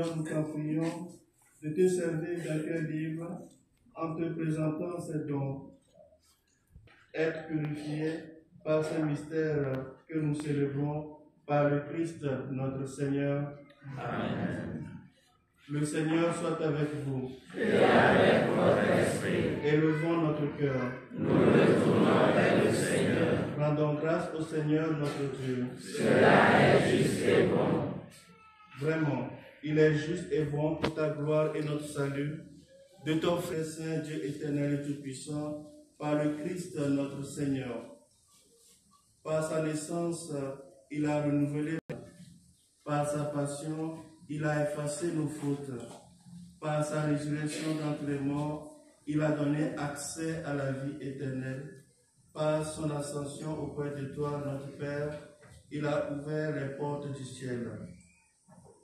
Seigneur, nous t'en prions de te servir d'un cœur libre en te présentant ces dons. Être purifié par ces mystères que nous célébrons par le Christ notre Seigneur. Amen. Le Seigneur soit avec vous. Et avec votre esprit. Élevons notre cœur. Nous le tournons vers le Seigneur. Rendons grâce au Seigneur notre Dieu. Cela est juste et bon. Vraiment, il est juste et bon pour ta gloire et notre salut, de t'offrir, Saint Dieu éternel et tout-puissant, par le Christ notre Seigneur. Par sa naissance, il a renouvelé, par sa passion, il a effacé nos fautes. Par sa résurrection d'entre les morts, il a donné accès à la vie éternelle. Par son ascension auprès de toi, notre Père, il a ouvert les portes du ciel.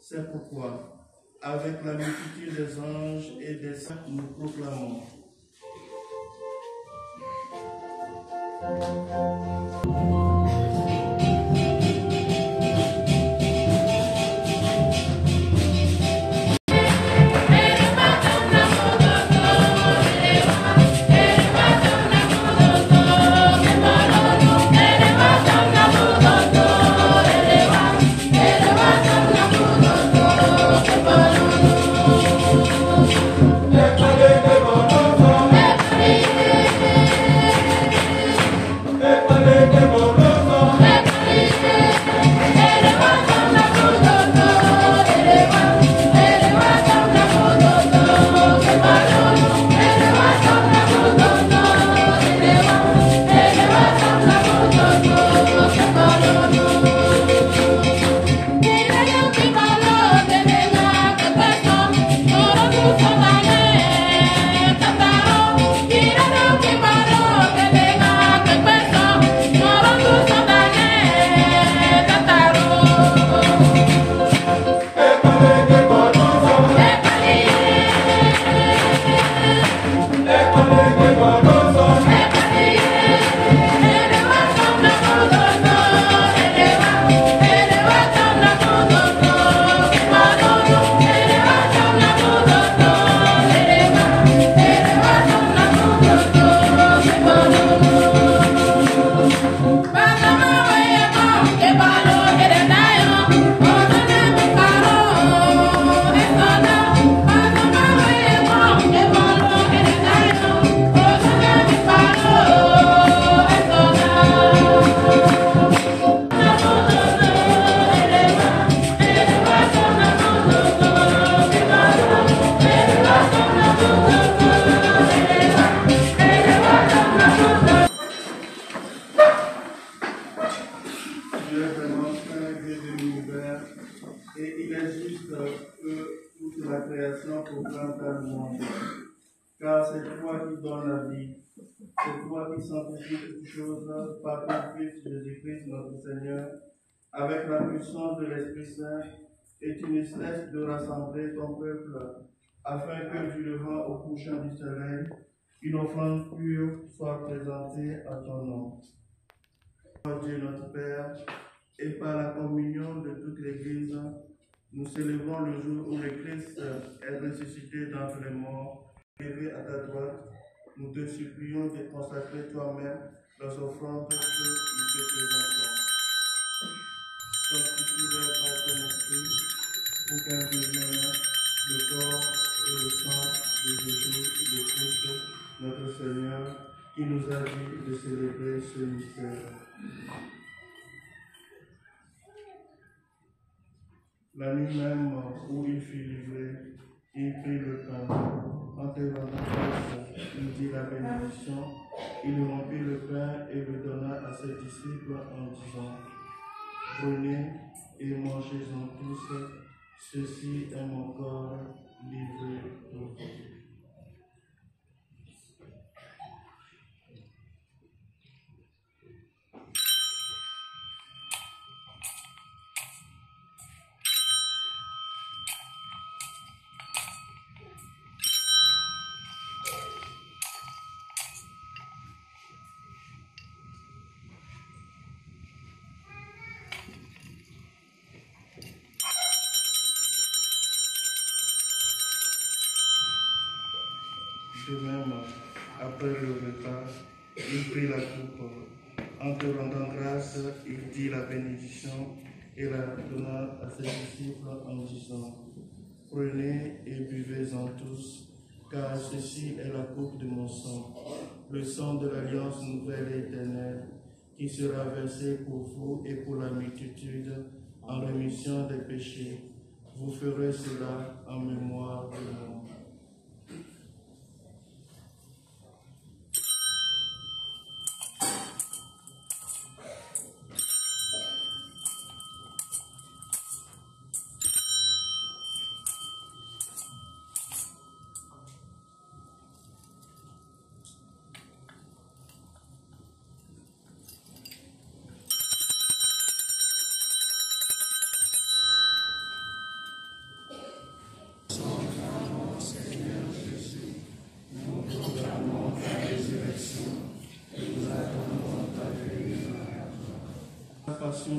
C'est pourquoi, avec la multitude des anges et des saints, nous proclamons. Car c'est toi qui donnes la vie, c'est toi qui sanctifies toutes choses par ton Fils Jésus-Christ notre Seigneur, avec la puissance de l'Esprit Saint, et tu ne cesses de rassembler ton peuple, afin que du levant au couchant du soleil, une offrande pure soit présentée à ton nom. Dieu notre Père, et par la communion de toute l'Église, nous célébrons le jour où le Christ est ressuscité d'entre les morts. Élevé à ta droite, nous te supplions de consacrer toi-même nos offrandes que nous te présentons. Sanctifie-les par ton esprit, pour qu'elles deviennent le corps et le sang de Jésus, le Christ, notre Seigneur, qui nous a dit de célébrer ce mystère. La nuit même où il fut livré, il prit le pain. En te rendant grâce, il dit la bénédiction, il rompit le pain et le donna à ses disciples en disant: Prenez et mangez-en tous, ceci est mon corps livré pour vous. ce même, après le repas, il prit la coupe. En te rendant grâce, il dit la bénédiction et la donna à ses disciples en disant: Prenez et buvez-en tous, car ceci est la coupe de mon sang, le sang de l'alliance nouvelle et éternelle, qui sera versé pour vous et pour la multitude en rémission des péchés. Vous ferez cela en mémoire de moi.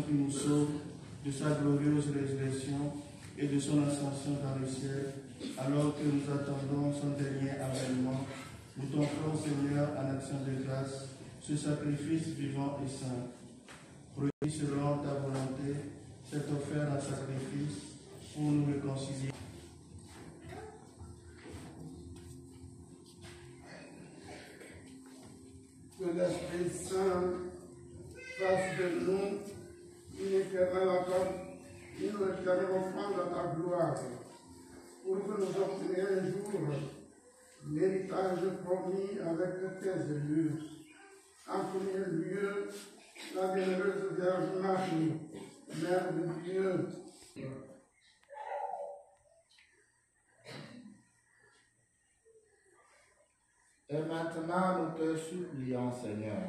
Qui nous sauve, de sa glorieuse résurrection et de son ascension dans le ciel, alors que nous attendons son dernier avènement, nous t'offrons, Seigneur, en action de grâce, ce sacrifice vivant et saint. Produit selon ta volonté, cet offert en sacrifice pour nous réconcilier. Que l'Esprit Saint fasse de nous une éternelle offrande à ta gloire, pour que nous obtenions un jour l'héritage promis avec tes élus. En premier lieu, la bienheureuse Vierge Marie, Mère de Dieu. Et maintenant, nous te supplions, Seigneur,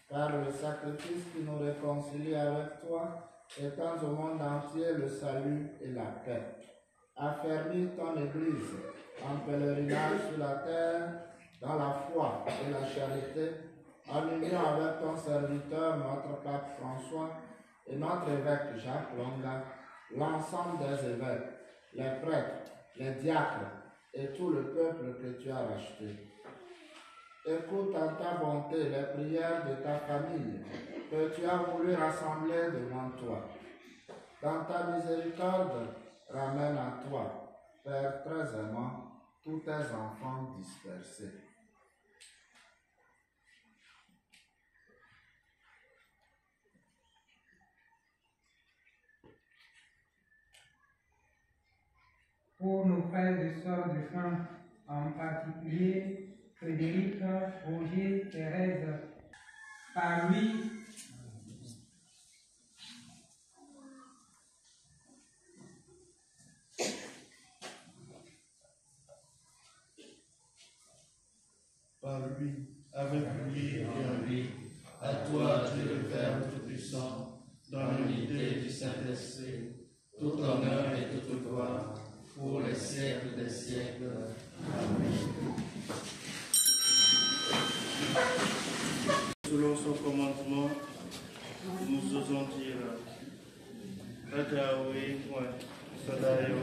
car le sacrifice qui nous réconcilie avec toi étend au monde entier le salut et la paix. Affermis ton Église en pèlerinage sur la terre, dans la foi et la charité, en union avec ton serviteur, notre pape François, et notre évêque Jacques Longa, l'ensemble des évêques, les prêtres, les diacres et tout le peuple que tu as racheté. Écoute en ta bonté les prières de ta famille que tu as voulu rassembler devant toi. Dans ta miséricorde, ramène à toi, Père très aimant, tous tes enfants dispersés. Pour nos frères et sœurs de sang, en particulier Frédéric, Roger, Thérèse, par lui, avec lui et en lui, à toi, Dieu le Père Tout-Puissant, dans l'unité du Saint-Esprit, tout honneur et toute gloire, pour les siècles des siècles. Amen. Selon son commandement, nous osons dire: Yahweh, Sadayo,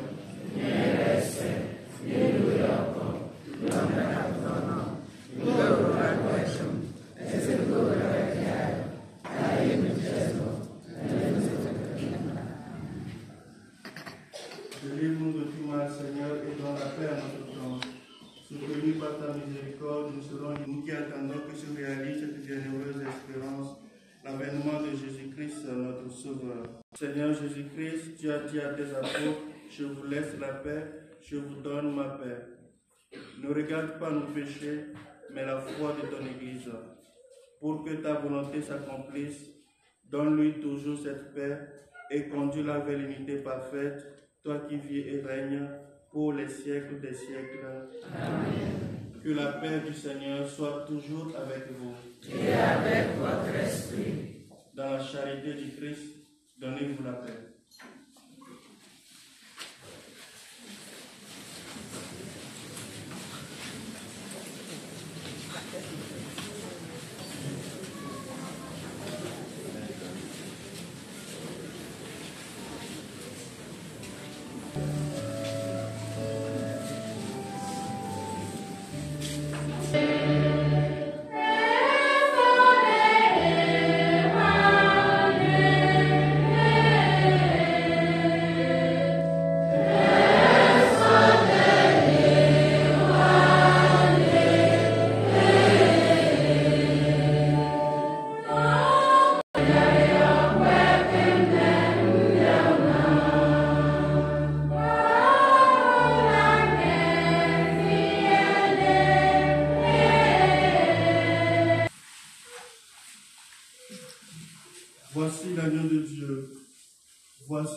délivre-nous de tout mal, Seigneur, et donne la paix à notre temps. Soutenus par ta miséricorde, nous serons nous qui attendons que se réalise cette bienheureuse espérance, l'avènement de Jésus-Christ, notre Sauveur. Seigneur Jésus-Christ, tu as dit à tes apôtres: je vous laisse la paix, je vous donne ma paix. Ne regarde pas nos péchés, mais la foi de ton Église. Pour que ta volonté s'accomplisse, donne-lui toujours cette paix et conduis-la vers l'unité parfaite, toi qui vis et règnes pour les siècles des siècles. Amen. Que la paix du Seigneur soit toujours avec vous. Et avec votre esprit. Dans la charité du Christ, donnez-vous la paix.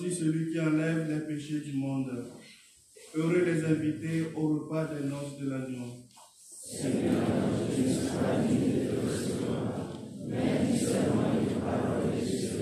aussi celui qui enlève les péchés du monde. Heureux les invités au repas des noces de l'agneau. Seigneur, je ne suis pas digne de te recevoir, mais dis seulement une parole et je